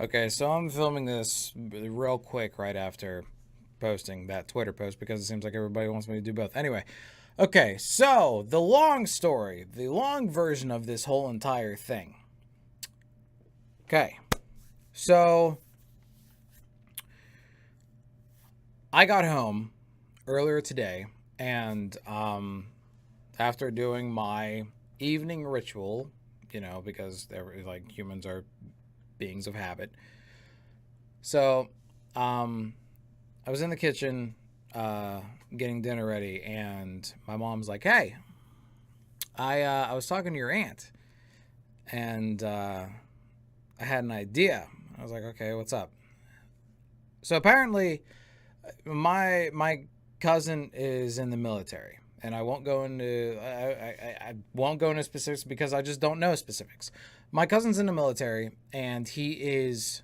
Okay, so I'm filming this real quick right after posting that Twitter post because it seems like everybody wants me to do both. Anyway, okay, so the long story, the long version of this whole entire thing. Okay, so I got home earlier today, and after doing my evening ritual, because like humans are beings of habit. So, um, I was in the kitchen uh, getting dinner ready, and my mom's like, "Hey, I was talking to your aunt, and I had an idea." I was like, "Okay, what's up?" So apparently, my cousin is in the military, and I won't go into specifics because I just don't know specifics. My cousin's in the military, and he is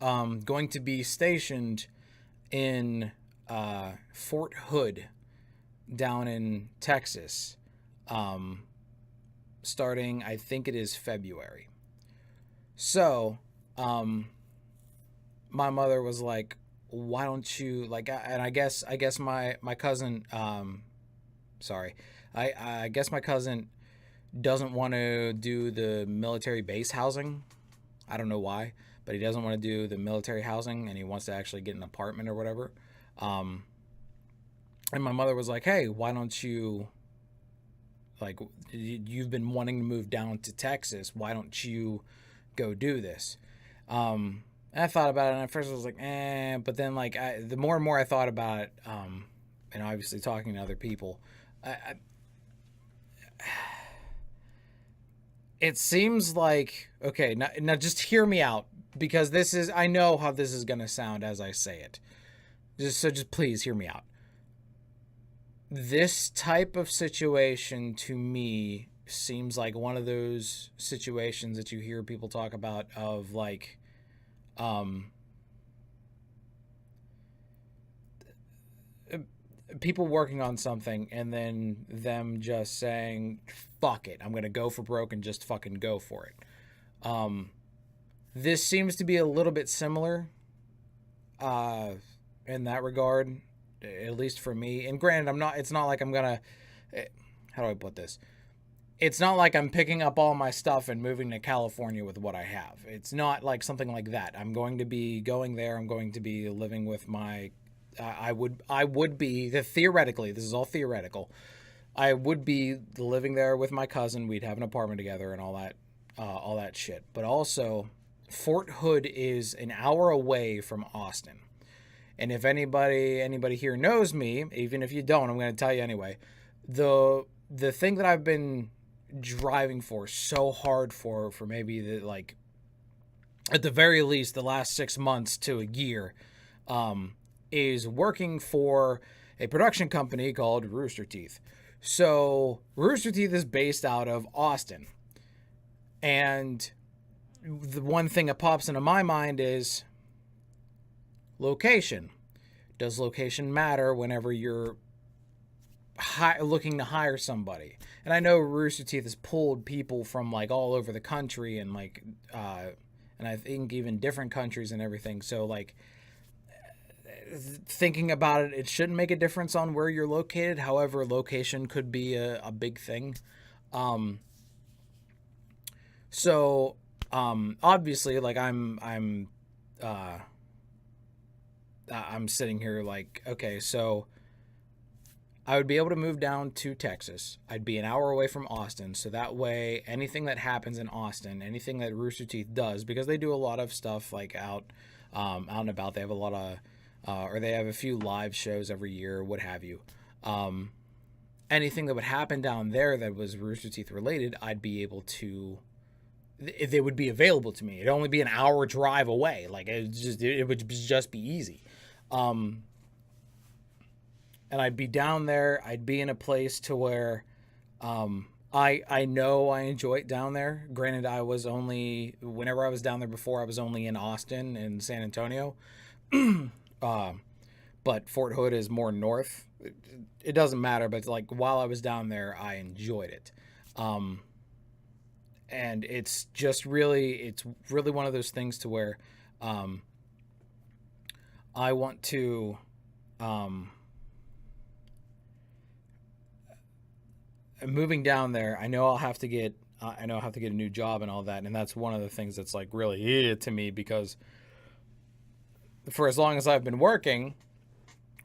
going to be stationed in Fort Hood down in Texas, um, starting, I think it is February. So, um, my mother was like, "Why don't you like?" And I guess my cousin, sorry, I guess my cousin doesn't want to do the military base housing. I don't know why, but he doesn't want to do the military housing, and he wants to actually get an apartment or whatever. Um, and my mother was like, "Hey, why don't you like you've been wanting to move down to Texas? Why don't you go do this?" And I thought about it, and at first I was like, "Eh," but then the more and more I thought about it, and obviously talking to other people, it seems like okay. Now just hear me out because this is I know how this is gonna sound as I say it. Just please hear me out. This type of situation to me seems like one of those situations that you hear people talk about of like um people working on something and then them just saying fuck it, I'm going to go for broke and just fucking go for it. um this seems to be a little bit similar uh in that regard, at least for me. And granted, I'm not it's not like I'm going to how do I put this? It's not like I'm picking up all my stuff and moving to California with what I have. It's not like something like that. I'm going to be going there. I'm going to be living with my. I would be theoretically. This is all theoretical. I would be living there with my cousin. We'd have an apartment together and all that shit. But also, Fort Hood is an hour away from Austin. And if anybody here knows me, even if you don't, I'm going to tell you anyway. The thing that I've been driving for so hard for maybe the like at the very least the last 6 months to a year, um, is working for a production company called Rooster Teeth. So Rooster Teeth is based out of Austin, and the one thing that pops into my mind is location. Does location matter whenever you're looking to hire somebody? And I know Rooster Teeth has pulled people from like all over the country and and I think even different countries and everything. So like thinking about it, it shouldn't make a difference on where you're located. However, location could be a big thing. Um, so obviously, like uh, I'm sitting here like, okay, so I would be able to move down to Texas. I'd be an hour away from Austin, so that way anything that happens in Austin, anything that Rooster Teeth does, because they do a lot of stuff like out and about. They have a lot of, or they have a few live shows every year, what have you. Um, Anything that would happen down there that was Rooster Teeth related, I'd be able to. They would be available to me. It'd only be an hour drive away. Like it would just be easy. Um, and I'd be down there. I'd be in a place to where I know I enjoy it down there. Granted, I was only whenever I was down there before, I was only in Austin and San Antonio. um, but Fort Hood is more north. It doesn't matter, but like while I was down there, I enjoyed it. Um, and it's just really, it's really one of those things to where I want to moving down there. I know I'll have to get a new job and all that, and that's one of the things that's like really to me, because for as long as I've been working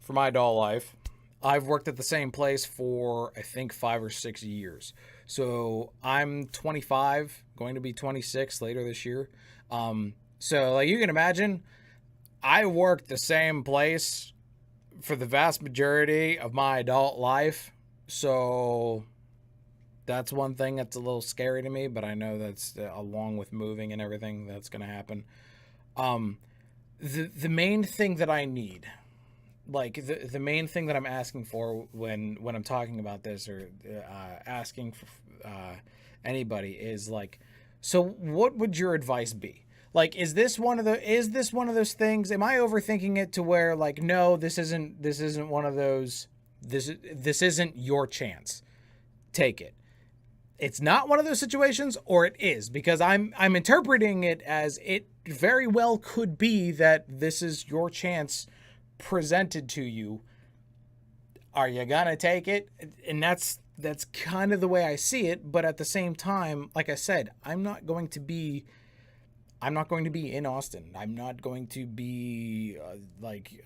for my adult life, I've worked at the same place for, I think, 5 or 6 years. So I'm 25, going to be 26 later this year. So like you can imagine, I worked the same place for the vast majority of my adult life. So that's one thing that's a little scary to me, but I know that's along with moving and everything that's going to happen. The main thing that I need, like the main thing that I'm asking for when I'm talking about this, or asking for anybody, is like, so what would your advice be? Like, is this one of those things? Am I overthinking it to where like, no, this isn't one of those. This isn't your chance. Take it. It's not one of those situations, or it is, because I'm interpreting it as it very well could be that this is your chance presented to you. Are you gonna take it? And that's kind of the way I see it. But at the same time, like I said, I'm not going to be in Austin. I'm not going to be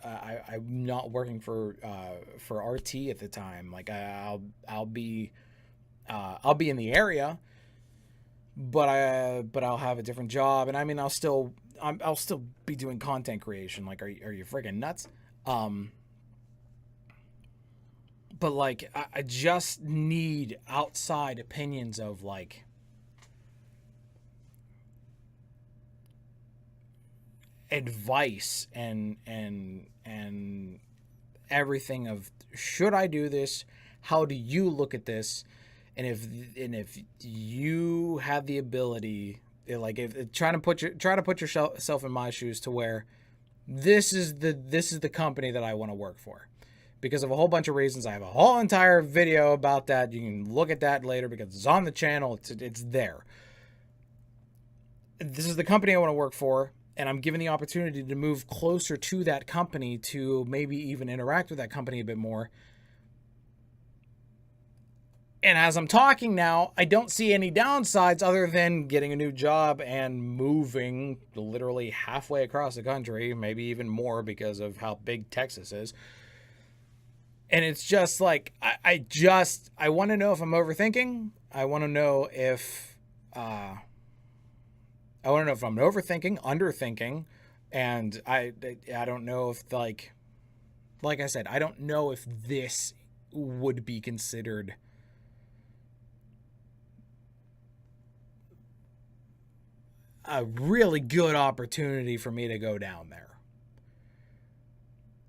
I'm not working for RT at the time. Like I'll be in the area, but I'll have a different job, and I mean I'll still be doing content creation. Like, are you freaking nuts? But like I just need outside opinions of like advice and everything of, should I do this? How do you look at this? And if you have the ability, like, if try to put yourself in my shoes, to where this is the company that I want to work for, because of a whole bunch of reasons. I have a whole entire video about that. You can look at that later because it's on the channel. It's there. This is the company I want to work for, and I'm given the opportunity to move closer to that company, to maybe even interact with that company a bit more. And as I'm talking now, I don't see any downsides other than getting a new job and moving literally halfway across the country, maybe even more because of how big Texas is. And it's just like, I want to know if I'm overthinking. I want to know if I'm overthinking, underthinking, and I don't know if like I said, I don't know if this would be considered a really good opportunity for me to go down there.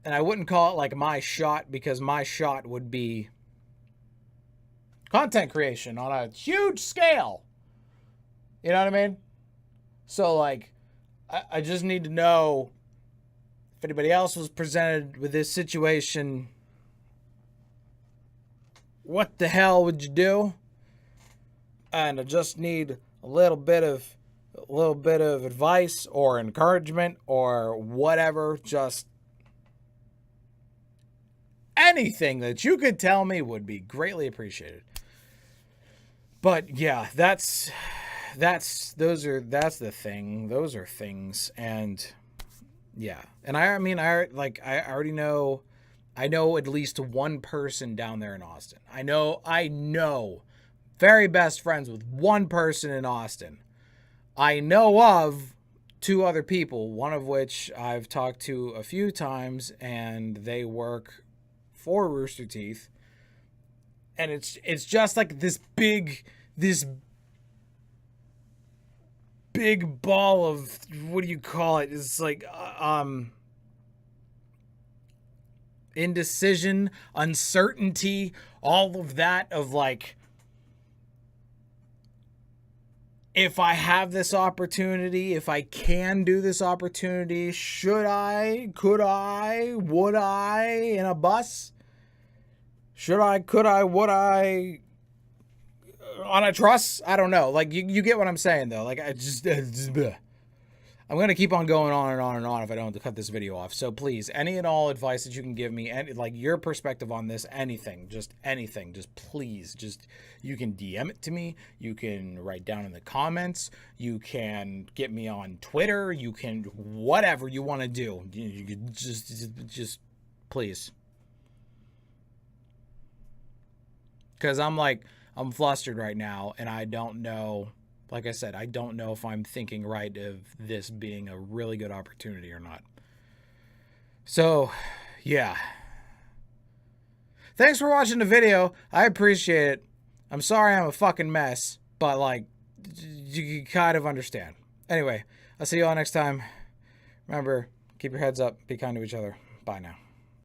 And I wouldn't call it like my shot, because my shot would be content creation on a huge scale. You know what I mean? So like, I just need to know if anybody else was presented with this situation, what the hell would you do? And I just need a little bit of advice or encouragement or whatever. Just anything that you could tell me would be greatly appreciated. But yeah, that's the thing. Those are things. And yeah. And I already know, I know at least one person down there in Austin. I know very best friends with one person in Austin. I know of 2 other people, one of which I've talked to a few times, and they work for Rooster Teeth. And it's just like this big ball of, what do you call it? It's like indecision, uncertainty, all of that, of like, if I have this opportunity, if I can do this opportunity, should I, could I, would I, in a bus? Should I, could I, would I on a truss. I don't know. Like you get what I'm saying though. Like I just bleh. I'm going to keep on going on and on and on if I don't have to cut this video off. So please, any and all advice that you can give me, and like your perspective on this, anything, just please, you can DM it to me. You can write down in the comments. You can get me on Twitter. You can, whatever you want to do. You can just please. Because I'm flustered right now and I don't know. Like I said, I don't know if I'm thinking right of this being a really good opportunity or not. So, yeah. Thanks for watching the video. I appreciate it. I'm sorry I'm a fucking mess, but like, you kind of understand. Anyway, I'll see you all next time. Remember, keep your heads up. Be kind to each other. Bye now.